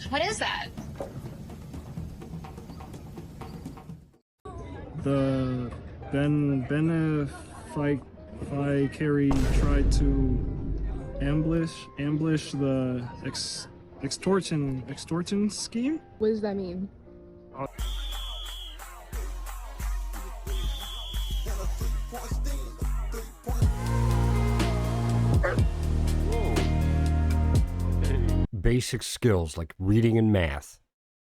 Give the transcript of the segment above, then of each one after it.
What is that? The Carey tried to ambush the extortion scheme. What does that mean? Basic skills like reading and math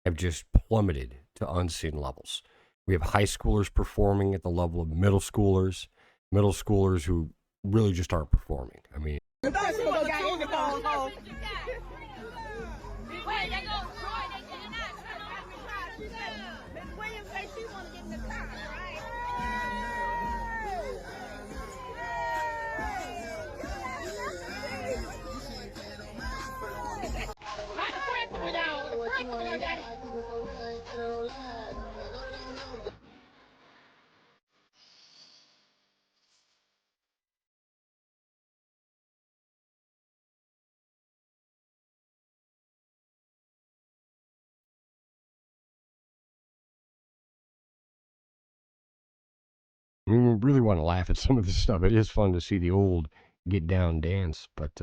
have just plummeted to unseen levels. We have high schoolers performing at the level of middle schoolers who really just aren't performing. I mean, we really want to laugh at some of this stuff. It is fun to see the old get down dance, but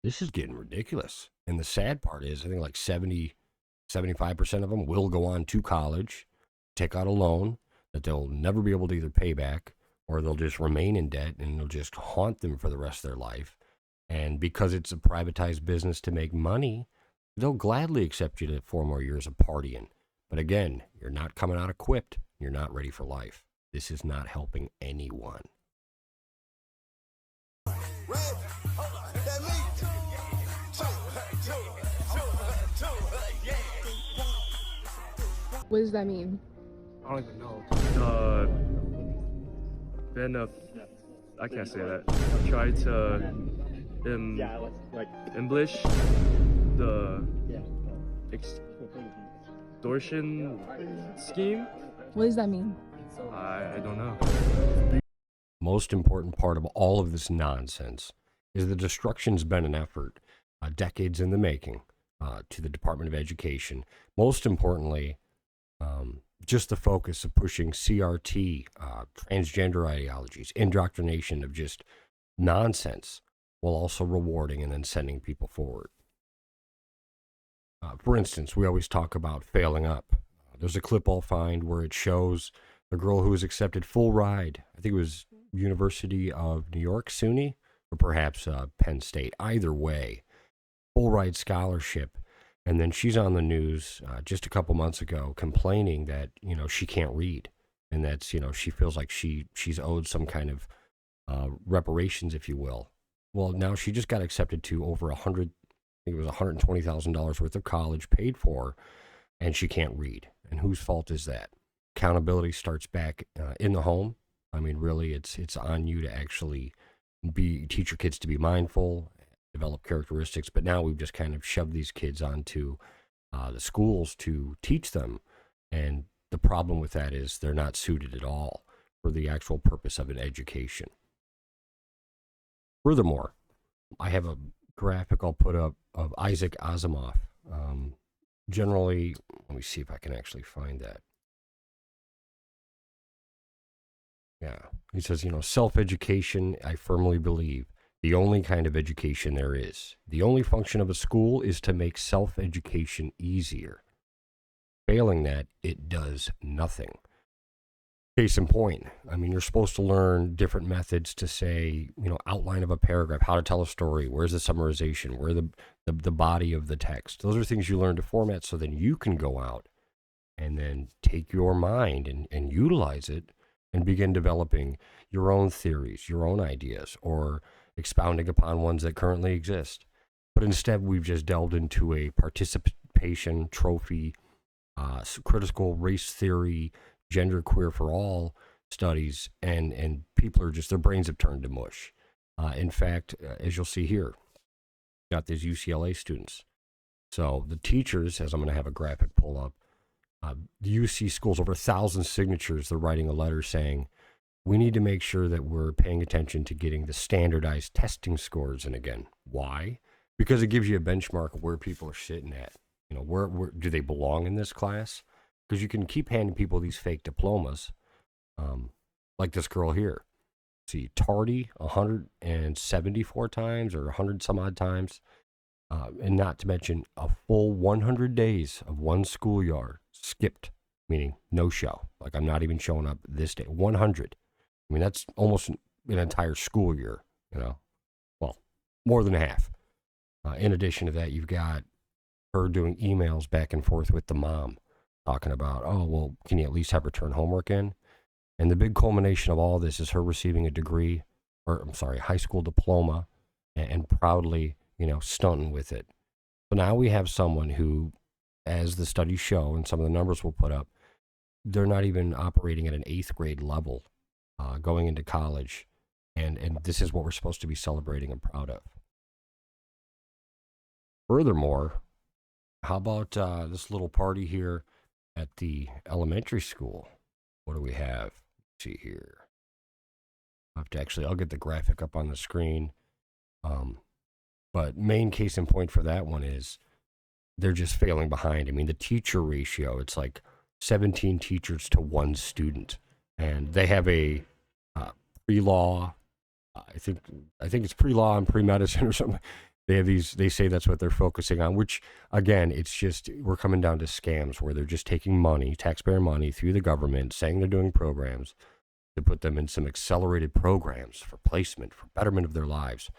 this is getting ridiculous. And the sad part is, I think like 75% of them will go on to college, take out a loan that they'll never be able to either pay back, or they'll just remain in debt and it'll just haunt them for the rest of their life. And because it's a privatized business to make money, they'll gladly accept you to 4 more years of partying. But again, you're not coming out equipped. You're not ready for life. This is not helping anyone. What does that mean? I don't even know. I can't say that. Try to ambush the extortion scheme. What does that mean? I don't know. Most important part of all of this nonsense is the destruction's been an effort, decades in the making, to the Department of Education. Most importantly, just the focus of pushing CRT, transgender ideologies, indoctrination of just nonsense, while also rewarding and then sending people forward. For instance, we always talk about failing up. There's a clip I'll find where it shows a girl who was accepted full ride. I think it was University of New York, SUNY, or perhaps Penn State. Either way, full ride scholarship. And then she's on the news just a couple months ago complaining that, she can't read. And that's, she feels like she's owed some kind of reparations, if you will. Well, now she just got accepted to over I think it was $120,000 worth of college paid for, and she can't read. And whose fault is that? Accountability starts back in the home. I mean, really, it's on you to actually teach your kids to be mindful, develop characteristics. But now we've just kind of shoved these kids onto the schools to teach them. And the problem with that is they're not suited at all for the actual purpose of an education. Furthermore, I have a graphic I'll put up of Isaac Asimov. Generally, let me see if I can actually find that. Yeah, he says, self-education, I firmly believe, the only kind of education there is. The only function of a school is to make self-education easier. Failing that, it does nothing. Case in point, I mean, you're supposed to learn different methods to say, outline of a paragraph, how to tell a story, where's the summarization, where the body of the text. Those are things you learn to format so then you can go out and then take your mind and utilize it and begin developing your own theories, your own ideas, or expounding upon ones that currently exist. But instead, we've just delved into a participation trophy, critical race theory, gender queer for all studies, and people are just, their brains have turned to mush. In fact, as you'll see here, got these UCLA students. So the teachers, as I'm going to have a graphic pull up, the UC schools, over 1,000 signatures, they're writing a letter saying, we need to make sure that we're paying attention to getting the standardized testing scores in again. Why? Because it gives you a benchmark of where people are sitting at. You know, where do they belong in this class? Because you can keep handing people these fake diplomas, like this girl here. See, tardy 174 times or 100 some odd times, and not to mention a full 100 days of one schoolyard skipped, meaning no show. Like, I'm not even showing up this day. 100. I mean, that's almost an entire school year, you know. Well, more than half. In addition to that, you've got her doing emails back and forth with the mom, talking about, oh, well, can you at least have her turn homework in? And the big culmination of all this is her receiving a degree, or I'm sorry, high school diploma, and proudly, you know, stunting with it. So now we have someone who, as the studies show and some of the numbers we'll put up, they're not even operating at an 8th grade level, going into college. And this is what we're supposed to be celebrating and proud of. Furthermore, how about this little party here at the elementary school? What do we have? Let's see here. I'll get the graphic up on the screen. But main case in point for that one is they're just failing behind. I mean, the teacher ratio, it's like 17 teachers to 1 student. And they have a pre-law, I think it's pre-law and pre-medicine or something. They have these, they say that's what they're focusing on, which, again, it's just, we're coming down to scams where they're just taking money, taxpayer money, through the government, saying they're doing programs to put them in some accelerated programs for placement, for betterment of their lives.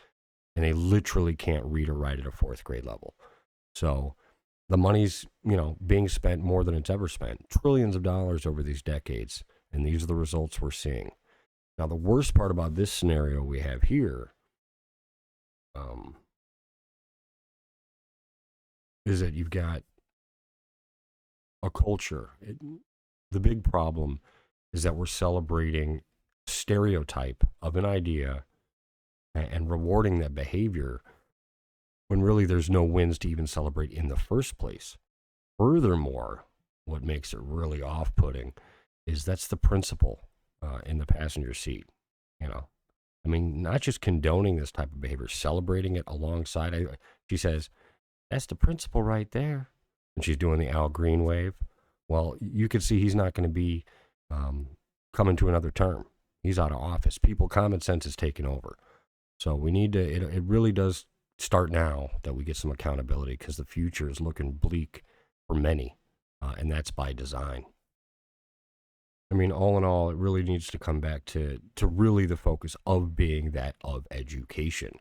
And they literally can't read or write at a 4th grade level. So the money's, you know, being spent more than it's ever spent, trillions of dollars over these decades. And these are the results we're seeing. Now, the worst part about this scenario we have here, is that you've got a culture. The big problem is that we're celebrating stereotype of an idea and rewarding that behavior when really there's no wins to even celebrate in the first place. Furthermore, what makes it really off-putting is that's the principal in the passenger seat, you know. I mean, not just condoning this type of behavior, celebrating it alongside. She says, that's the principal right there. And she's doing the Al Green wave. Well, you can see he's not going to be coming to another term. He's out of office. Common sense is taking over. So we need to, it really does start now that we get some accountability, because the future is looking bleak for many, and that's by design. I mean, all in all, it really needs to come back to really the focus of being that of education.